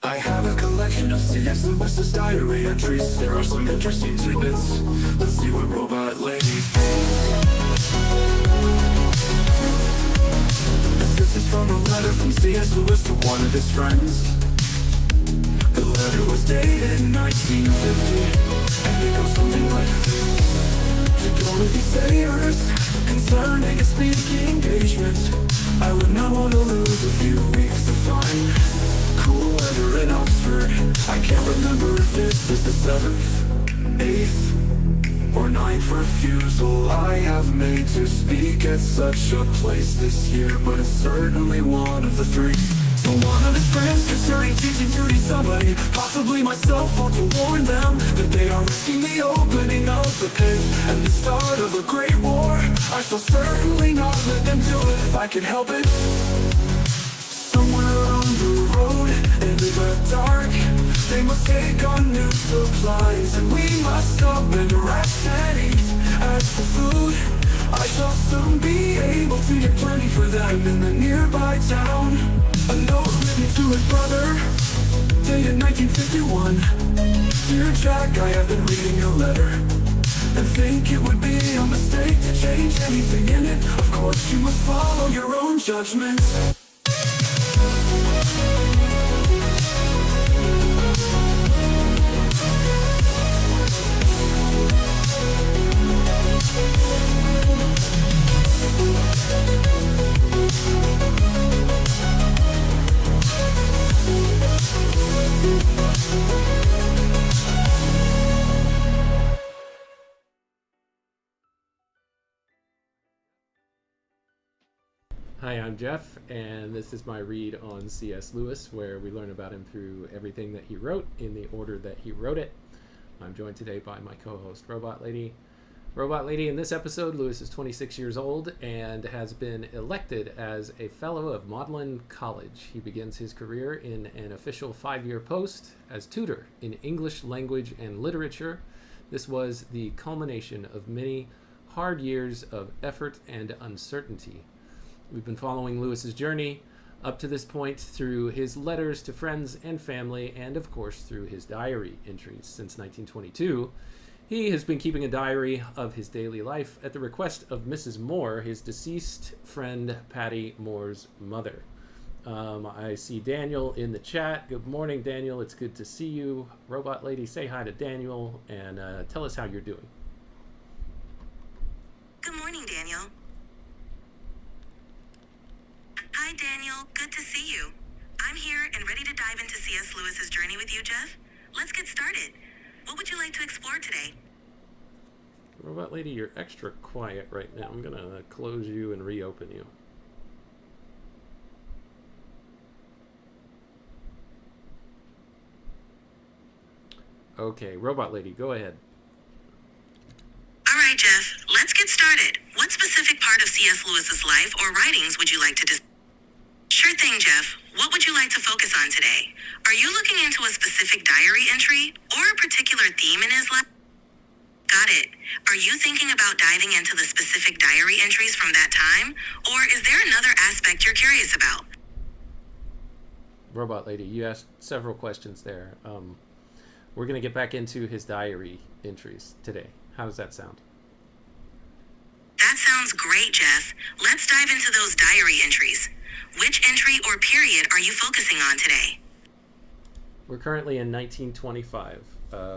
I have a collection of C.S. Lewis's diary entries. There are some interesting tidbits. Let's see what Robot Lady thinks. This is from a letter from C.S. Lewis to one of his friends. The letter was dated in 1950, and it goes something like this. To Dorothy Sayers, concerning a speaking engagement, I would not want to lose a few weeks to find cool weather in Oxford. I can't remember if this is the 7th, 8th, or 9th refusal I have made to speak at such a place this year, but it's certainly one of the 3. So one of his friends concerning teaching duty, somebody, possibly myself, ought to warn them that they are risking the opening of the pit and the start of a great war. I shall certainly not let them do it if I can help it. Somewhere on the road, in the dark, they must take on new supplies, and we must stop and rest and eat. As for food, I shall soon be able to get plenty for them in the nearby town. A note written to his brother, dated 1951. Dear Jack, I have been reading your letter and think it would be a mistake to change anything in it. Of course you must follow your own judgment. Hi, I'm Jeff, and this is my read on C.S. Lewis, where we learn about him through everything that he wrote in the order that he wrote it. I'm joined today by my co-host, Robot Lady. Robot Lady, in this episode, Lewis is 26 years old and has been elected as a Fellow of Magdalen College. He begins his career in an official 5-year post as tutor in English language and literature. This was the culmination of many hard years of effort and uncertainty. We've been following Lewis's journey up to this point through his letters to friends and family, and of course through his diary entries. Since 1922, he has been keeping a diary of his daily life at the request of Mrs. Moore, his deceased friend Paddy Moore's mother. I see Daniel in the chat. Good morning, Daniel. It's good to see you. Robot Lady, say hi to Daniel and tell us how you're doing. Good morning, Daniel. Hi, Daniel. Good to see you. I'm here and ready to dive into C.S. Lewis's journey with you, Jeff. Let's get started. What would you like to explore today? Robot Lady, you're extra quiet right now. I'm going to close you and reopen you. Okay, Robot Lady, go ahead. All right, Jeff. Let's get started. What specific part of C.S. Lewis's life or writings would you like to discuss? Sure thing, Jeff. What would you like to focus on today? Are you looking into a specific diary entry or a particular theme in his life? Got it. Are you thinking about diving into the specific diary entries from that time? Or is there another aspect you're curious about? Robot Lady, you asked several questions there. We're going to get back into his diary entries today. How does that sound? That sounds great, Jeff. Let's dive into those diary entries. Which entry or period are you focusing on today? We're currently in 1925,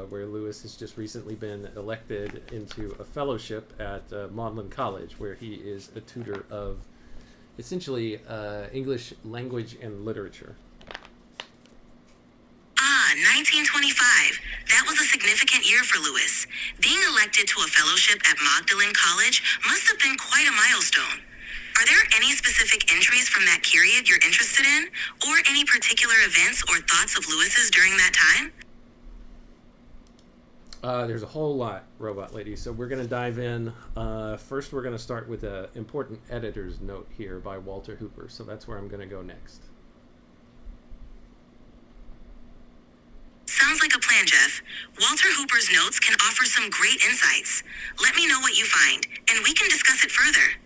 where Lewis has just recently been elected into a fellowship at Magdalen College, where he is a tutor of essentially English language and literature. 1925. That was a significant year for Lewis. Being elected to a fellowship at Magdalen College must have been quite a milestone. Are there any specific entries from that period you're interested in, or any particular events or thoughts of Lewis's during that time? There's a whole lot, Robot Lady, so we're going to dive in. First, we're going to start with an important editor's note here by Walter Hooper, so that's where I'm going to go next. Sounds like a plan, Jeff. Walter Hooper's notes can offer some great insights. Let me know what you find, and we can discuss it further.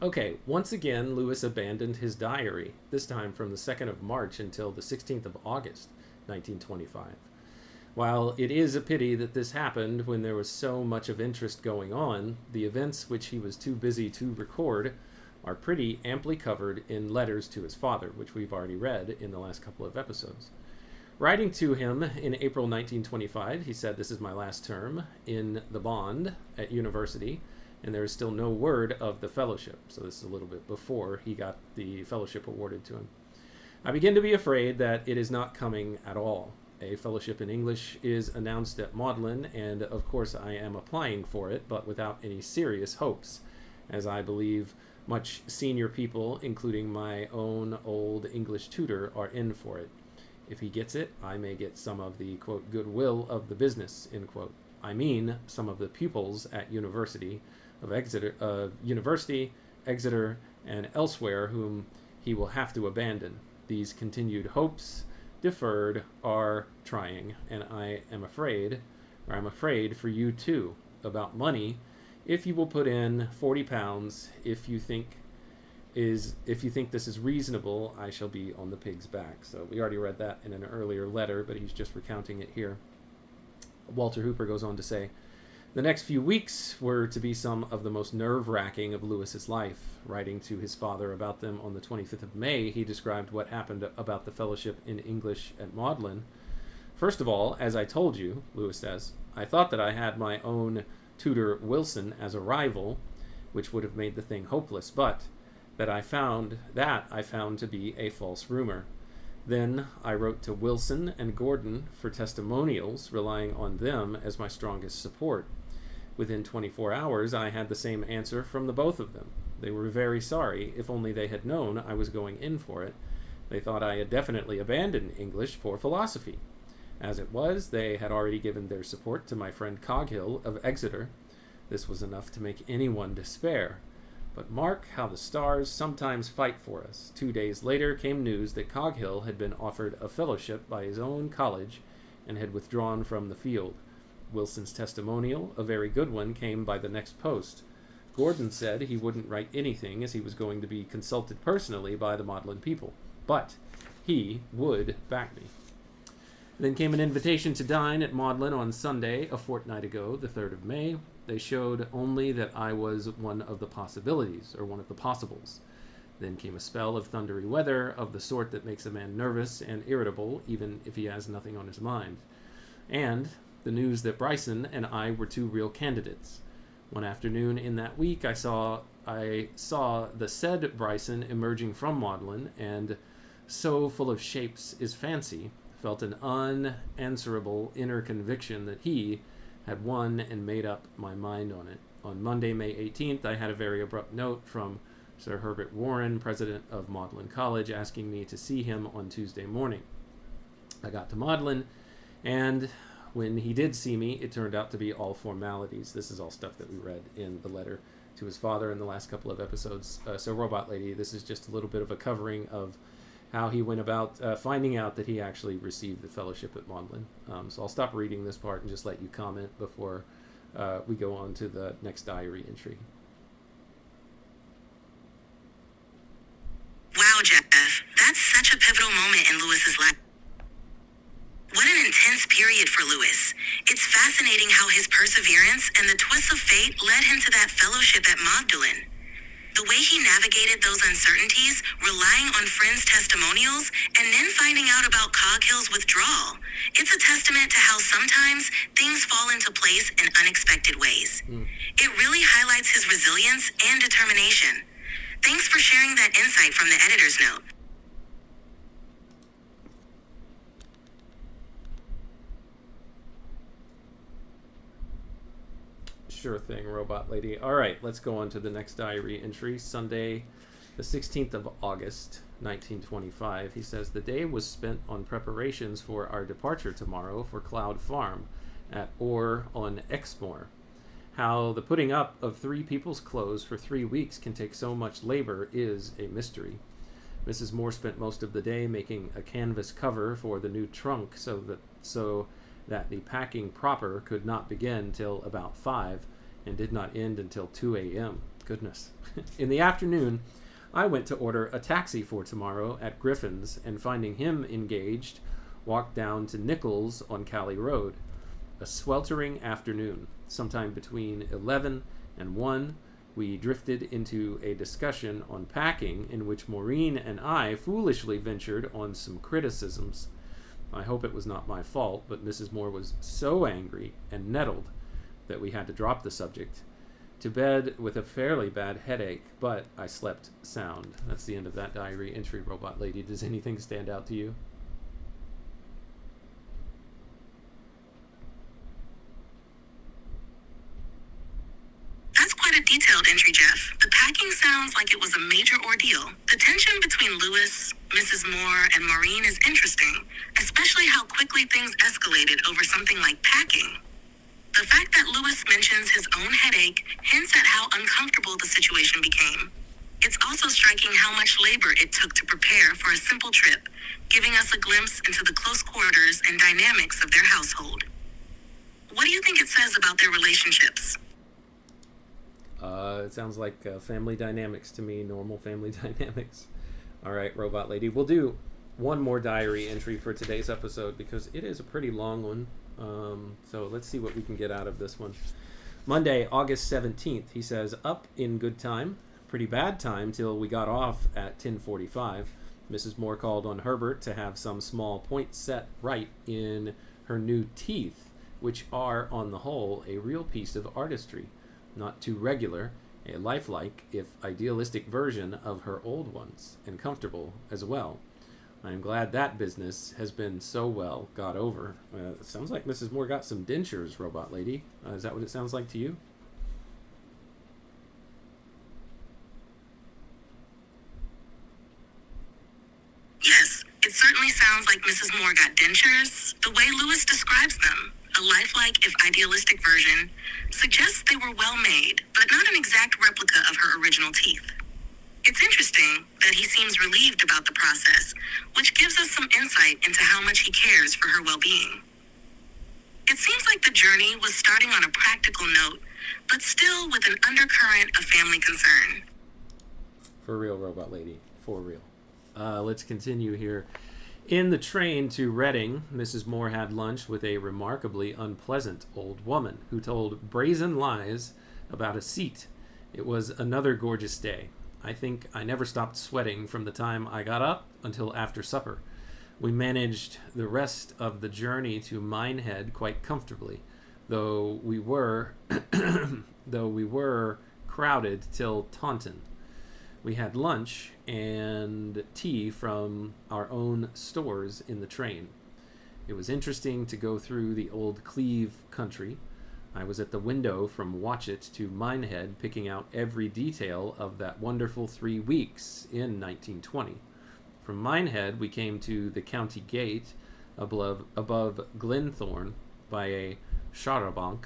Okay, once again, Lewis abandoned his diary, this time from the 2nd of March until the 16th of August, 1925. While it is a pity that this happened when there was so much of interest going on, the events which he was too busy to record are pretty amply covered in letters to his father, which we've already read in the last couple of episodes. Writing to him in April 1925, he said, "This is my last term in the bond at university, and there is still no word of the fellowship." So this is a little bit before he got the fellowship awarded to him. "I begin to be afraid that it is not coming at all. A fellowship in English is announced at Magdalen, and of course I am applying for it, but without any serious hopes, as I believe much senior people, including my own old English tutor, are in for it. If he gets it, I may get some of the, quote, goodwill of the business, end quote. I mean, some of the pupils at University, Exeter, and elsewhere whom he will have to abandon. These continued hopes, deferred, are trying, and I'm afraid for you too. About money, if you will put in £40, if you think this is reasonable, I shall be on the pig's back." So we already read that in an earlier letter, but he's just recounting it here. Walter Hooper goes on to say, "The next few weeks were to be some of the most nerve-wracking of Lewis's life. Writing to his father about them on the 25th of May, he described what happened about the fellowship in English at Magdalen. First of all, as I told you," Lewis says, "I thought that I had my own tutor Wilson as a rival, which would have made the thing hopeless, but that I found to be a false rumor. Then I wrote to Wilson and Gordon for testimonials, relying on them as my strongest support. Within 24 hours, I had the same answer from the both of them. They were very sorry. If only they had known I was going in for it. They thought I had definitely abandoned English for philosophy. As it was, they had already given their support to my friend Coghill of Exeter. This was enough to make anyone despair. But mark how the stars sometimes fight for us. 2 days later came news that Coghill had been offered a fellowship by his own college and had withdrawn from the field. Wilson's testimonial, a very good one, came by the next post. Gordon said he wouldn't write anything as he was going to be consulted personally by the Magdalen people, but he would back me. Then came an invitation to dine at Magdalen on Sunday, a fortnight ago, the 3rd of May. They showed only that I was one of the possibilities, or one of the possibles. Then came a spell of thundery weather, of the sort that makes a man nervous and irritable, even if he has nothing on his mind. And the news that Bryson and I were 2 real candidates. One afternoon in that week, I saw the said Bryson emerging from Magdalen, and so full of shapes is fancy, felt an unanswerable inner conviction that he had won and made up my mind on it. On Monday, May 18th, I had a very abrupt note from Sir Herbert Warren, president of Magdalen College, asking me to see him on Tuesday morning. I got to Magdalen, and when he did see me, it turned out to be all formalities. This is all stuff that we read in the letter to his father in the last couple of episodes. So Robot Lady, this is just a little bit of a covering of how he went about finding out that he actually received the fellowship at Magdalen. So I'll stop reading this part and just let you comment before we go on to the next diary entry. Wow, Jeff, that's such a pivotal moment in Lewis's life. What an intense period for Lewis. It's fascinating how his perseverance and the twists of fate led him to that fellowship at Magdalen. The way he navigated those uncertainties, relying on friends' testimonials, and then finding out about Coghill's withdrawal. It's a testament to how sometimes things fall into place in unexpected ways. It really highlights his resilience and determination. Thanks for sharing that insight from the editor's note. Sure thing, Robot Lady. All right, let's go on to the next diary entry. Sunday, the 16th of August, 1925. He says, "The day was spent on preparations for our departure tomorrow for Cloud Farm at Orr on Exmoor. How the putting up of 3 people's clothes for 3 weeks can take so much labor is a mystery. Mrs. Moore spent most of the day making a canvas cover for the new trunk so that the packing proper could not begin till about 5 and did not end until 2 a.m. Goodness. In the afternoon, I went to order a taxi for tomorrow at Griffin's, and finding him engaged, walked down to Nichols on Cali Road. A sweltering afternoon, sometime between 11 and 1, we drifted into a discussion on packing in which Maureen and I foolishly ventured on some criticisms. I hope it was not my fault, but Mrs. Moore was so angry and nettled that we had to drop the subject. To bed with a fairly bad headache, but I slept sound. That's the end of that diary entry, Robot Lady. Does anything stand out to you? That's quite a detailed entry, Jeff. The packing sounds like it was a major ordeal. The tension between Lewis, Mrs. Moore, and Maureen is interesting, especially how quickly things escalated over something like packing. The fact that Lewis mentions his own headache hints at how uncomfortable the situation became. It's also striking how much labor it took to prepare for a simple trip, giving us a glimpse into the close quarters and dynamics of their household. What do you think it says about their relationships? It sounds like family dynamics to me, normal family dynamics. All right, Robot Lady. We'll do one more diary entry for today's episode because it is a pretty long one. So let's see what we can get out of this one. Monday, August 17th, he says, up in good time. Pretty bad time till we got off at 10:45. Mrs. Moore called on Herbert to have some small point set right in her new teeth, which are, on the whole, a real piece of artistry. Not too regular, a lifelike, if idealistic version of her old ones, and comfortable as well. I'm glad that business has been so well got over. It sounds like Mrs. Moore got some dentures, Robot Lady. Is that what it sounds like to you? Yes, it certainly sounds like Mrs. Moore got dentures. The way Lewis describes them, a lifelike if idealistic version, suggests they were well made, but not an exact replica of her original teeth. It's interesting that he seems relieved about the process, which gives us some insight into how much he cares for her well-being. It seems like the journey was starting on a practical note, but still with an undercurrent of family concern. For real, Robot Lady. For real. Let's continue here. In the train to Reading, Mrs. Moore had lunch with a remarkably unpleasant old woman who told brazen lies about a seat. It was another gorgeous day. I think I never stopped sweating from the time I got up until after supper. We managed the rest of the journey to Minehead quite comfortably, though we were crowded till Taunton. We had lunch and tea from our own stores in the train. It was interesting to go through the old Cleve country. I was at the window from Watchet to Minehead, picking out every detail of that wonderful 3 weeks in 1920. From Minehead, we came to the county gate above Glenthorne by a charabanc,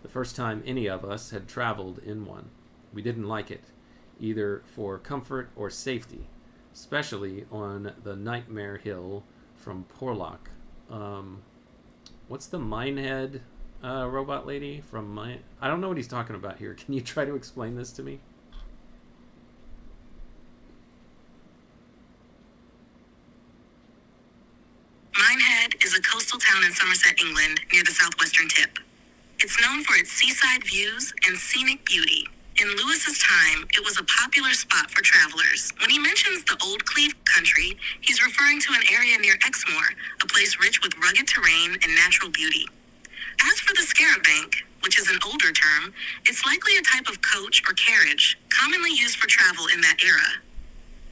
the first time any of us had traveled in one. We didn't like it, either for comfort or safety, especially on the Nightmare Hill from Porlock. What's the Minehead, Robot Lady? I don't know what he's talking about here. Can you try to explain this to me? Minehead is a coastal town in Somerset, England, near the southwestern tip. It's known for its seaside views and scenic beauty. In Lewis's time, it was a popular spot for travelers. When he mentions the old Cleve country, he's referring to an area near Exmoor, a place rich with rugged terrain and natural beauty. As for the Scarabanc, which is an older term, it's likely a type of coach or carriage, commonly used for travel in that era.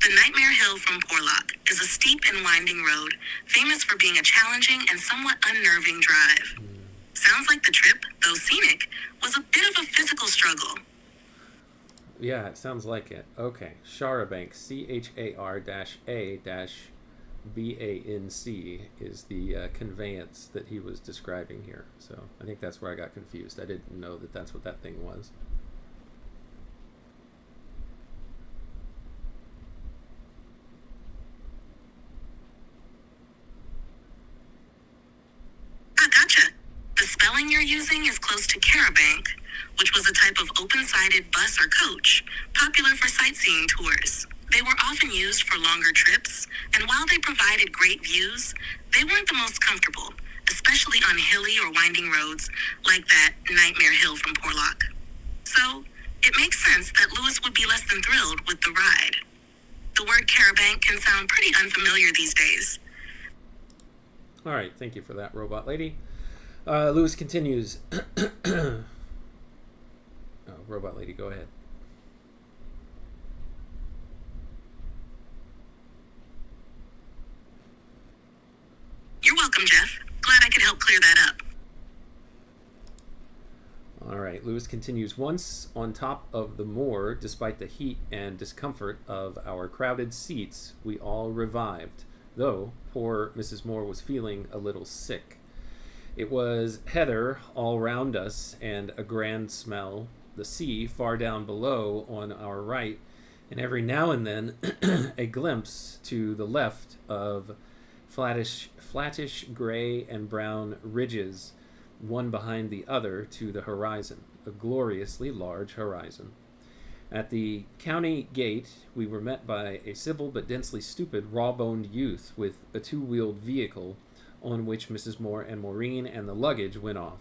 The Nightmare Hill from Porlock is a steep and winding road, famous for being a challenging and somewhat unnerving drive. Sounds like the trip, though scenic, was a bit of a physical struggle. Yeah, it sounds like it. Okay. Charabanc, CHAR-A-BANC is the conveyance that he was describing here. So I think that's where I got confused. I didn't know that that's what that thing was. Ah, gotcha. The spelling you're using is close to carabanc, which was a type of open-sided bus or coach, popular for sightseeing tours. They were often used for longer trips, and while they provided great views, they weren't the most comfortable, especially on hilly or winding roads like that Nightmare Hill from Porlock. So, it makes sense that Lewis would be less than thrilled with the ride. The word carabanc can sound pretty unfamiliar these days. All right, thank you for that, Robot Lady. Lewis continues. Robot Lady, go ahead. You're welcome, Jeff. Glad I could help clear that up. All right, Lewis continues. Once on top of the moor, despite the heat and discomfort of our crowded seats, we all revived, though poor Mrs. Moore was feeling a little sick. It was heather all round us and a grand smell, the sea far down below on our right, and every now and then a glimpse to the left of flattish gray and brown ridges, one behind the other to the horizon, a gloriously large horizon. At the county gate, we were met by a civil but densely stupid, raw-boned youth with a two-wheeled vehicle on which Mrs. Moore and Maureen and the luggage went off.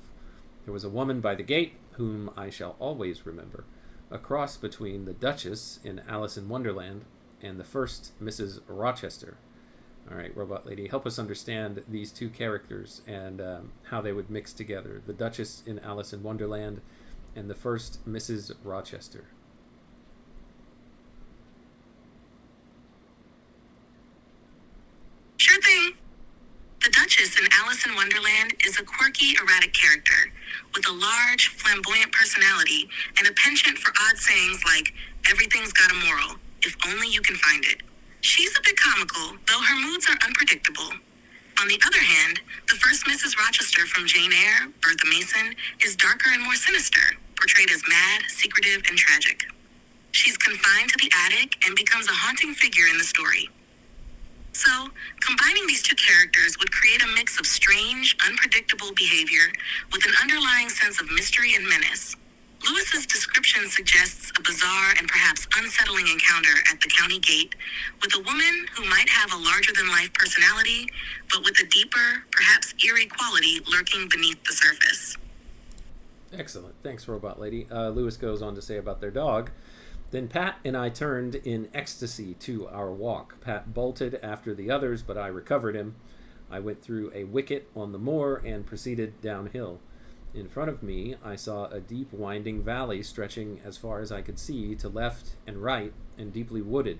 There was a woman by the gate, whom I shall always remember, a cross between the Duchess in Alice in Wonderland and the first Mrs. Rochester. All right, Robot Lady, help us understand these two characters and how they would mix together. The Duchess in Alice in Wonderland and the first Mrs. Rochester. Sure thing. The Duchess in Alice in Wonderland is a quirky, erratic character with a large, flamboyant personality and a penchant for odd sayings like, "Everything's got a moral, if only you can find it." She's a bit comical, though her moods are unpredictable. On the other hand, the first Mrs. Rochester from Jane Eyre, Bertha Mason, is darker and more sinister, portrayed as mad, secretive, and tragic. She's confined to the attic and becomes a haunting figure in the story. So, combining these two characters would create a mix of strange, unpredictable behavior with an underlying sense of mystery and menace. Lewis's description suggests a bizarre and perhaps unsettling encounter at the county gate with a woman who might have a larger-than-life personality, but with a deeper, perhaps eerie quality lurking beneath the surface. Excellent. Thanks, Robot Lady. Lewis goes on to say about their dog. Then Pat and I turned in ecstasy to our walk. Pat bolted after the others, but I recovered him. I went through a wicket on the moor and proceeded downhill. In front of me, I saw a deep winding valley stretching as far as I could see to left and right and deeply wooded.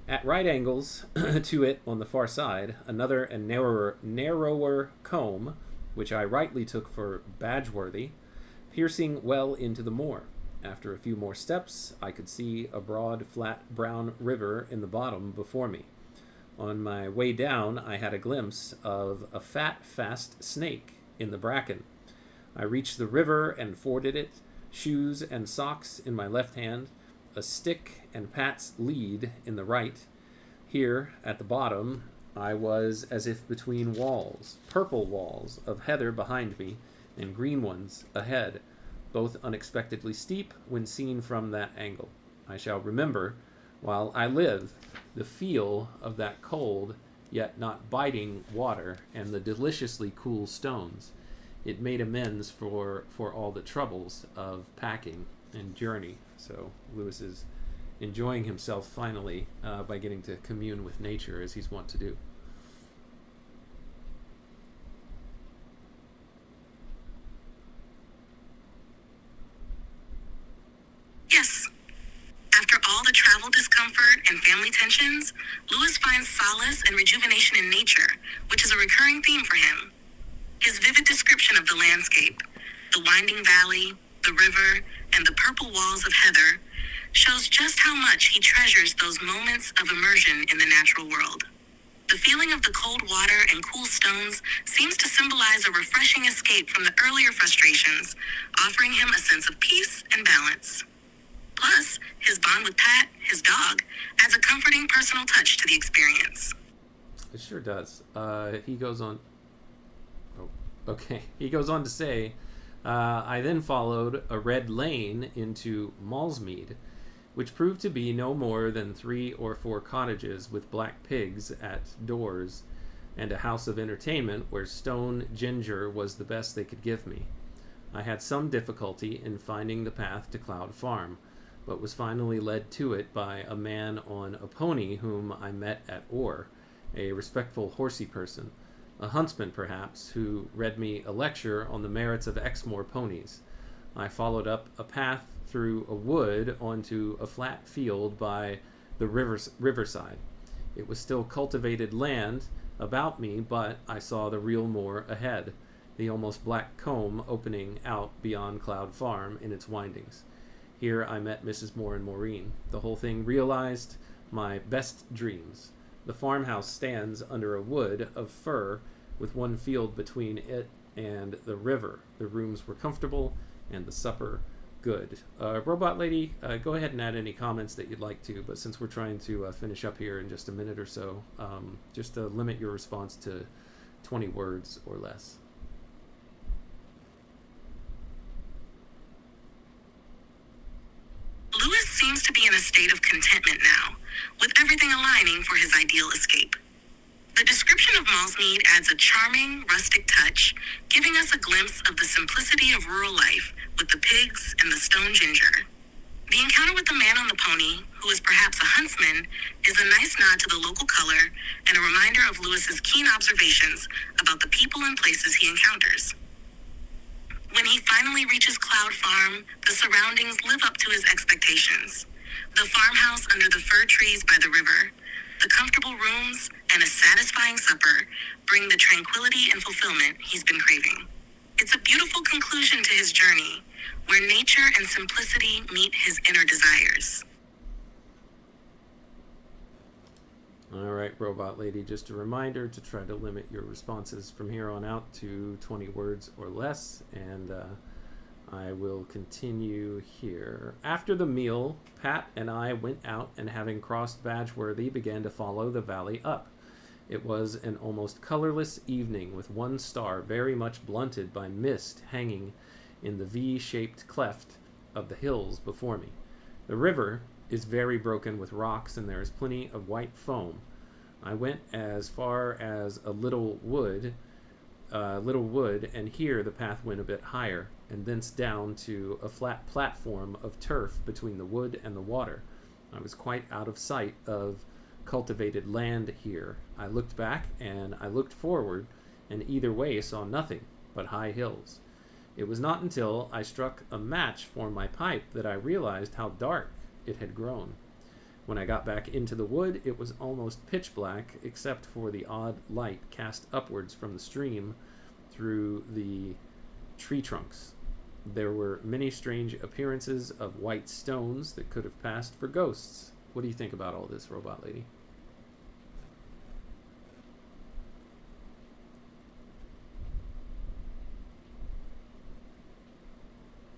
At right angles to it on the far side, another and narrower comb, which I rightly took for Badgeworthy, piercing well into the moor. After a few more steps, I could see a broad, flat, brown river in the bottom before me. On my way down, I had a glimpse of a fat, fast snake in the bracken. I reached the river and forded it, shoes and socks in my left hand, a stick and Pat's lead in the right. Here, at the bottom, I was as if between walls, purple walls of heather behind me and green ones ahead, both unexpectedly steep when seen from that angle. I shall remember, while I live, the feel of that cold, yet not biting water and the deliciously cool stones. It made amends for all the troubles of packing and journey. So Lewis is enjoying himself finally by getting to commune with nature as he's wont to do. Yes. After all the travel discomfort and family tensions, Lewis finds solace and rejuvenation in nature, which is a recurring theme for him. His vivid description of the landscape, the winding valley, the river, and the purple walls of heather, shows just how much he treasures those moments of immersion in the natural world. The feeling of the cold water and cool stones seems to symbolize a refreshing escape from the earlier frustrations, offering him a sense of peace and balance. Plus, his bond with Pat, his dog, adds a comforting personal touch to the experience. It sure does. He goes on... Okay, he goes on to say, I then followed a red lane into Malsmead, which proved to be no more than 3 or 4 cottages with black pigs at doors and a house of entertainment where stone ginger was the best they could give me. I had some difficulty in finding the path to Cloud Farm, but was finally led to it by a man on a pony whom I met at Orr, a respectful horsey person, a huntsman perhaps, who read me a lecture on the merits of Exmoor ponies. I followed up a path through a wood onto a flat field by the riverside. It was still cultivated land about me, but I saw the real moor ahead, the almost black combe opening out beyond Cloud Farm in its windings. Here I met Mrs. Moore and Maureen. The whole thing realized my best dreams. The farmhouse stands under a wood of fir with one field between it and the river. The rooms were comfortable and the supper good. Robot Lady, go ahead and add any comments that you'd like to, but since we're trying to finish up here in just a minute or so, just limit your response to 20 words or less. Lewis seems to be in a state of contentment now, with everything aligning for his ideal escape. The description of Malsmead adds a charming, rustic touch, giving us a glimpse of the simplicity of rural life with the pigs and the stone ginger. The encounter with the man on the pony, who is perhaps a huntsman, is a nice nod to the local color and a reminder of Lewis's keen observations about the people and places he encounters. When he finally reaches Cloud Farm, the surroundings live up to his expectations. The farmhouse under the fir trees by the river, the comfortable rooms, and a satisfying supper bring the tranquility and fulfillment he's been craving. It's a beautiful conclusion to his journey, where nature and simplicity meet his inner desires. All right, Robot Lady, just a reminder to try to limit your responses from here on out to 20 words or less, and I will continue here. After the meal, Pat and I went out and, having crossed Badgeworthy, began to follow the valley up. It was an almost colorless evening, with one star very much blunted by mist hanging in the V-shaped cleft of the hills before me. The river is very broken with rocks, and there is plenty of white foam. I went as far as a little wood, and here the path went a bit higher, and thence down to a flat platform of turf between the wood and the water. I was quite out of sight of cultivated land here. I looked back and I looked forward, and either way saw nothing but high hills. It was not until I struck a match for my pipe that I realized how dark it had grown. When I got back into the wood, it was almost pitch black, except for the odd light cast upwards from the stream through the tree trunks. There were many strange appearances of white stones that could have passed for ghosts. What do you think about all this, Robot Lady?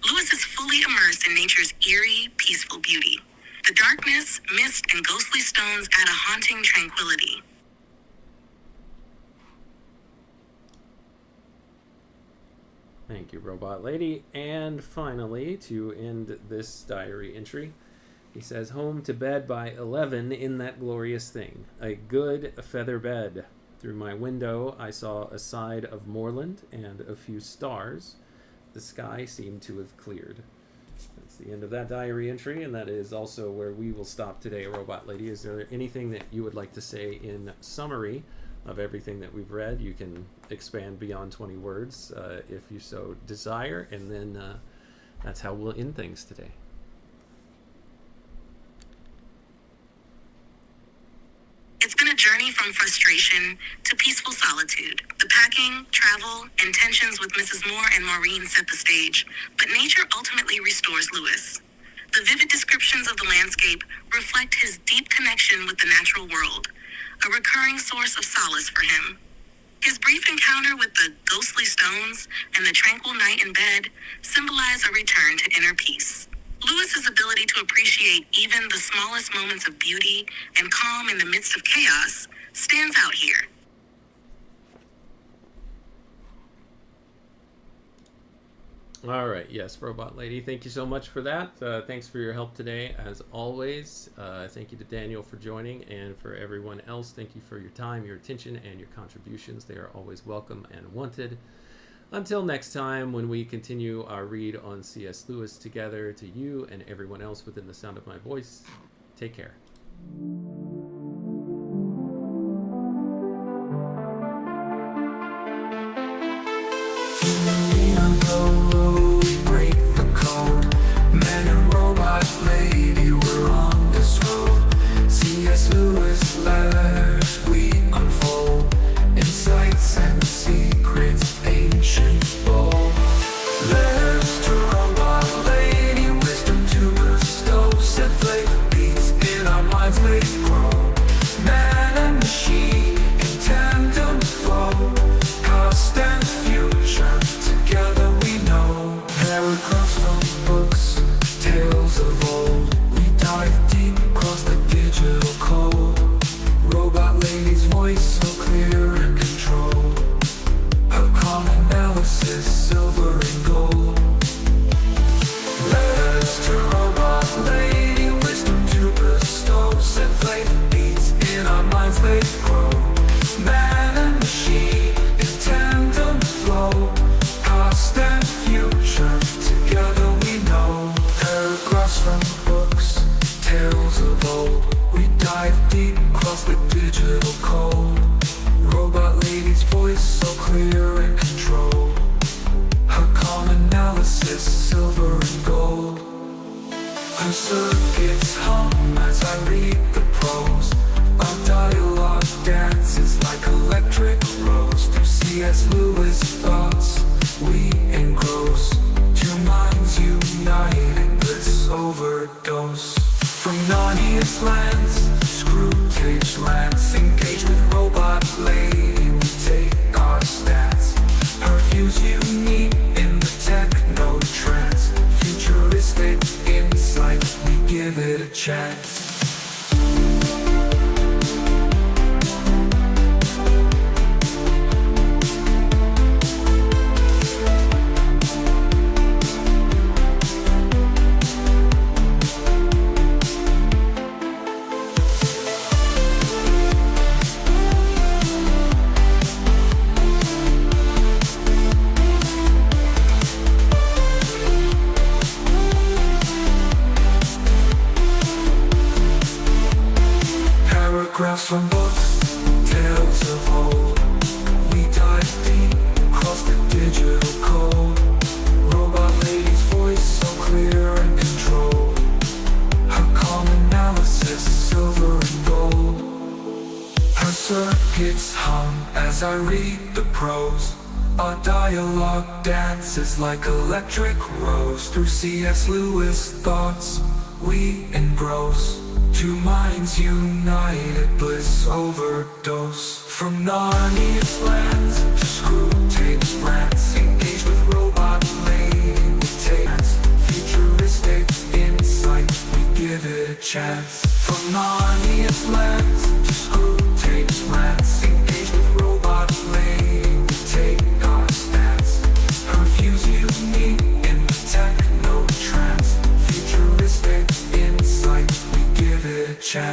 Lewis is fully immersed in nature's eerie, peaceful beauty. The darkness, mist, and ghostly stones add a haunting tranquility. Thank you, Robot Lady. And finally, to end this diary entry, he says, home to bed by 11 in that glorious thing. A good feather bed. Through my window, I saw a side of moorland and a few stars. The sky seemed to have cleared. That's the end of that diary entry, and that is also where we will stop today, Robot Lady. Is there anything that you would like to say in summary of everything that we've read? You can expand beyond 20 words if you so desire, and then that's how we'll end things today. It's been a journey from frustration to peaceful solitude. The packing, travel, and tensions with Mrs. Moore and Maureen set the stage, but nature ultimately restores Lewis. The vivid descriptions of the landscape reflect his deep connection with the natural world, a recurring source of solace for him. His brief encounter with the ghostly stones and the tranquil night in bed symbolize a return to inner peace. Lewis's ability to appreciate even the smallest moments of beauty and calm in the midst of chaos stands out here. All right, yes, Robot Lady, thank you so much for that. Thanks for your help today, as always. Thank you to Daniel for joining, and for everyone else, thank you for your time, your attention, and your contributions. They are always welcome and wanted. Until next time, when we continue our read on C.S. Lewis together, to you and everyone else within the sound of my voice, take care. Break the code. Man and robot lady, we're on this road. C.S. Lewis letters we unfold, insights and secrets ancient bold. Letters to robot lady, wisdom to bestow. Set flavor beats in our minds late grow. Man and machine in tandem flow. Past and future together we know. Paragraphs from books, tales of old. We dive deep across the digital code. Robot lady's voice so clear and controlled. Her calm analysis, silver and gold. Letters to robot lady, wisdom to bestow. Set flavor beats in our minds they grow. Man and machine in tandem flow. Past and future together we know. Paragraphs from books, tales of old. We dive deep across the digital code. Robot lady's voice so clear and controlled. Her calm analysis, silver and gold. Her circuits hum as I read the prose. Our dialogue dances like electric rose. Through C.S. Lewis thoughts we engross. Two minds united, bliss overdose. From Narnia's lands, Screwtape's lands, engage with robot lady, we take our stance. Her views unique in the techno trance. Futuristic insight, we give it a chance. Paragraphs from books, tales of old. We dive deep across the digital code. Robot lady's voice so clear and controlled. Her calm analysis, silver and gold. Her circuits hum as I read the prose. Our dialogue dances like electric rose. Through C.S. Lewis thoughts we engross. Two minds united, bliss overdose. From Narnia's lands to Screwtape's lands, engage with robot lady, we take futuristic insight, we give it a chance. From Narnia's lands